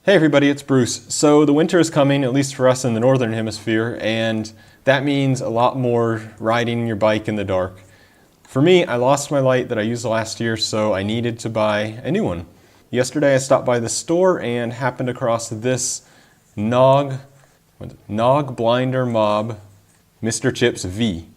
Hey everybody, it's Bruce. So the winter is coming, at least for us in the northern hemisphere, and that means a lot more riding your bike in the dark. For me, I lost my light that I used last year, so I needed to buy a new one. Yesterday I stopped by the store and happened across this KNOG Blinder Mob Mr. Chips V.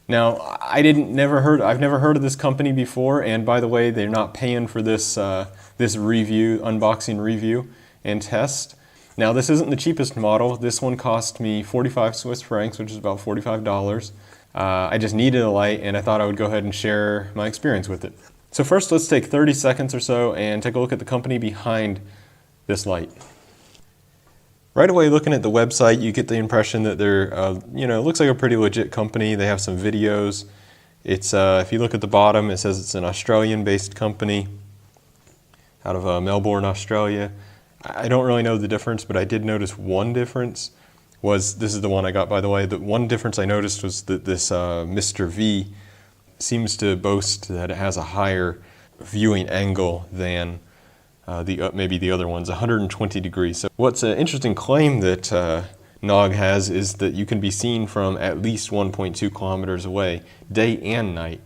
Now, I've never heard of this company before, and by the way, they're not paying for this unboxing review and test. Now, this isn't the cheapest model. This one cost me 45 Swiss francs, which is about $45. I just needed a light, and I thought I would go ahead and share my experience with it. So first, let's take 30 seconds or so and take a look at the company behind this light. Right away, looking at the website, you get the impression that they're, it looks like a pretty legit company. They have some videos. It's, if you look at the bottom, it says it's an Australian-based company out of Melbourne, Australia. I don't really know the difference, but I did notice one difference. This is the one I got, by the way. The one difference I noticed was that this Mr. V seems to boast that it has a higher viewing angle than maybe the other one's 120 degrees. So what's an interesting claim that KNOG has is that you can be seen from at least 1.2 kilometers away, day and night.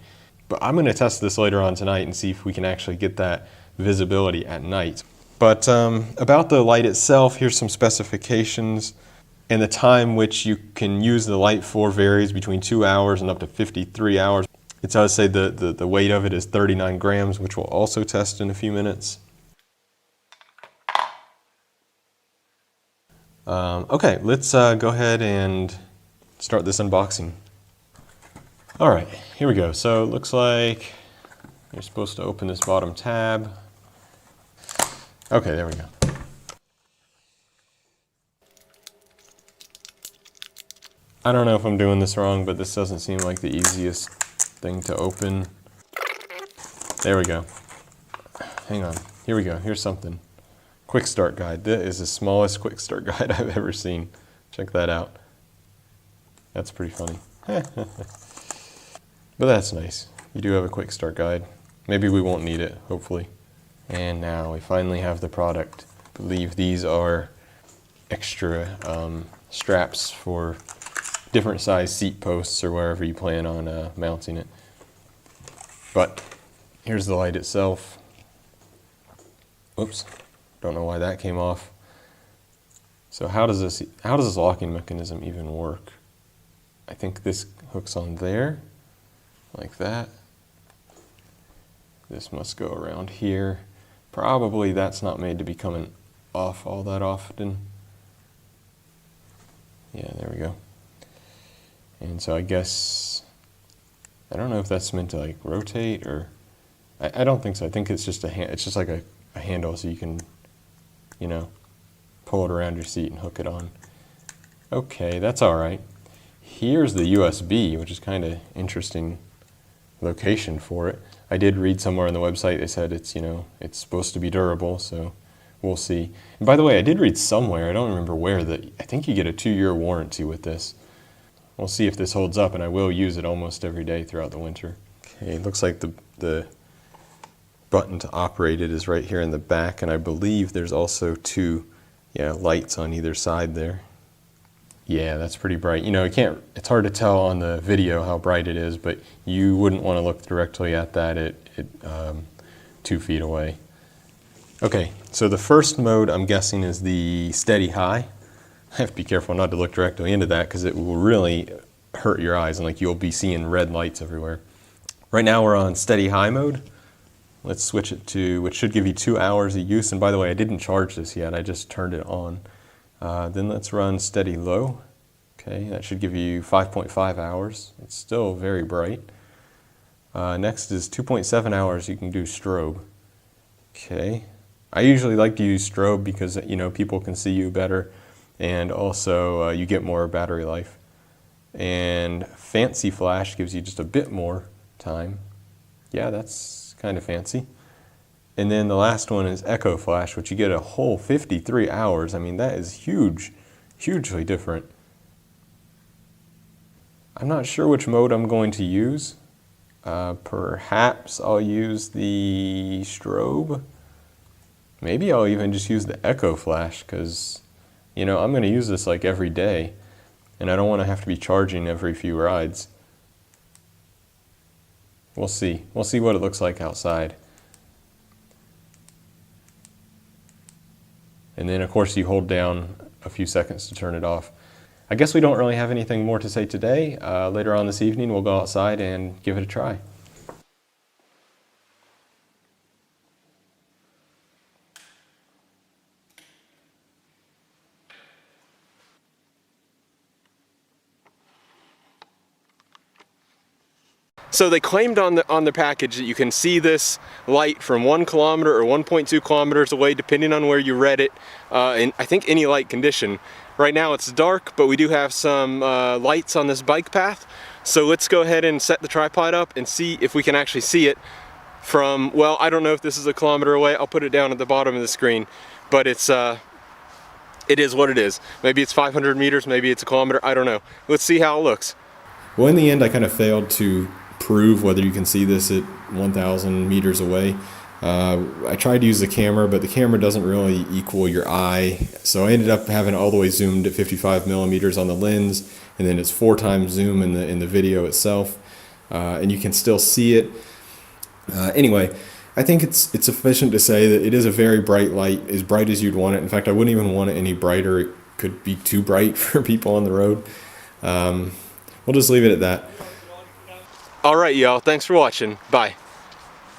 But I'm going to test this later on tonight and see if we can actually get that visibility at night. But about the light itself, here's some specifications. And the time which you can use the light for varies between 2 hours and up to 53 hours. It does say the weight of it is 39 grams, which we'll also test in a few minutes. Okay, let's go ahead and start this unboxing. All right, here we go. So it looks like you're supposed to open this bottom tab. Okay, there we go. I don't know if I'm doing this wrong, but this doesn't seem like the easiest thing to open. There we go. Hang on, here we go, here's something. Quick start guide. That is the smallest quick start guide I've ever seen. Check that out. That's pretty funny. But that's nice. You do have a quick start guide. Maybe we won't need it, hopefully. And now we finally have the product. I believe these are extra straps for different size seat posts or wherever you plan on mounting it. But here's the light itself. Oops. Don't know why that came off. So how does this locking mechanism even work? I think this hooks on there, like that. This must go around here. Probably that's not made to be coming off all that often. Yeah, there we go. And so I guess, I don't know if that's meant to like rotate or, I don't think so. I think it's just it's just like a handle so you can, pull it around your seat and hook it on. Okay, that's all right. Here's the USB, which is kind of interesting location for it. I did read somewhere on the website they said it's, it's supposed to be durable, so we'll see. And by the way, I did read somewhere, I don't remember where, that I think you get a 2-year warranty with this. We'll see if this holds up, and I will use it almost every day throughout the winter. Okay, it looks like the button to operate it is right here in the back, and I believe there's also 2 lights on either side there. Yeah, that's pretty bright. It's hard to tell on the video how bright it is, but you wouldn't want to look directly at that at 2 feet away. Okay, so the first mode I'm guessing is the steady high. I have to be careful not to look directly into that because it will really hurt your eyes and you'll be seeing red lights everywhere. Right now we're on steady high mode. Let's switch it to, which should give you 2 hours of use. And by the way, I didn't charge this yet, I just turned it on. Then let's run steady low. Okay, that should give you 5.5 hours. It's still very bright. Next is 2.7 hours, you can do strobe. Okay, I usually like to use strobe because people can see you better, and also you get more battery life. And fancy flash gives you just a bit more time. Yeah, that's kind of fancy. And then the last one is echo flash, which you get a whole 53 hours. I mean, that is huge, hugely different. I'm not sure which mode I'm going to use. Perhaps I'll use the strobe. Maybe I'll even just use the Echo Flash, because, you know, I'm going to use this like every day, and I don't want to have to be charging every few rides. We'll see. We'll see what it looks like outside. And then, of course, you hold down a few seconds to turn it off. I guess we don't really have anything more to say today. Later on this evening, we'll go outside and give it a try. So they claimed on the package that you can see this light from 1 kilometer or 1.2 kilometers away, depending on where you read it, in I think any light condition. Right now it's dark, but we do have some lights on this bike path. So let's go ahead and set the tripod up and see if we can actually see it from, well, I don't know if this is a kilometer away. I'll put it down at the bottom of the screen, but it is what it is. Maybe it's 500 meters, maybe it's a kilometer, I don't know. Let's see how it looks. Well, in the end, I kind of failed to prove whether you can see this at 1,000 meters away. I tried to use the camera, but the camera doesn't really equal your eye. So I ended up having it all the way zoomed at 55 millimeters on the lens, and then it's 4 times zoom in the video itself, and you can still see it. Anyway, I think it's sufficient to say that it is a very bright light, as bright as you'd want it. In fact, I wouldn't even want it any brighter. It could be too bright for people on the road. We'll just leave it at that. All right, y'all. Thanks for watching. Bye.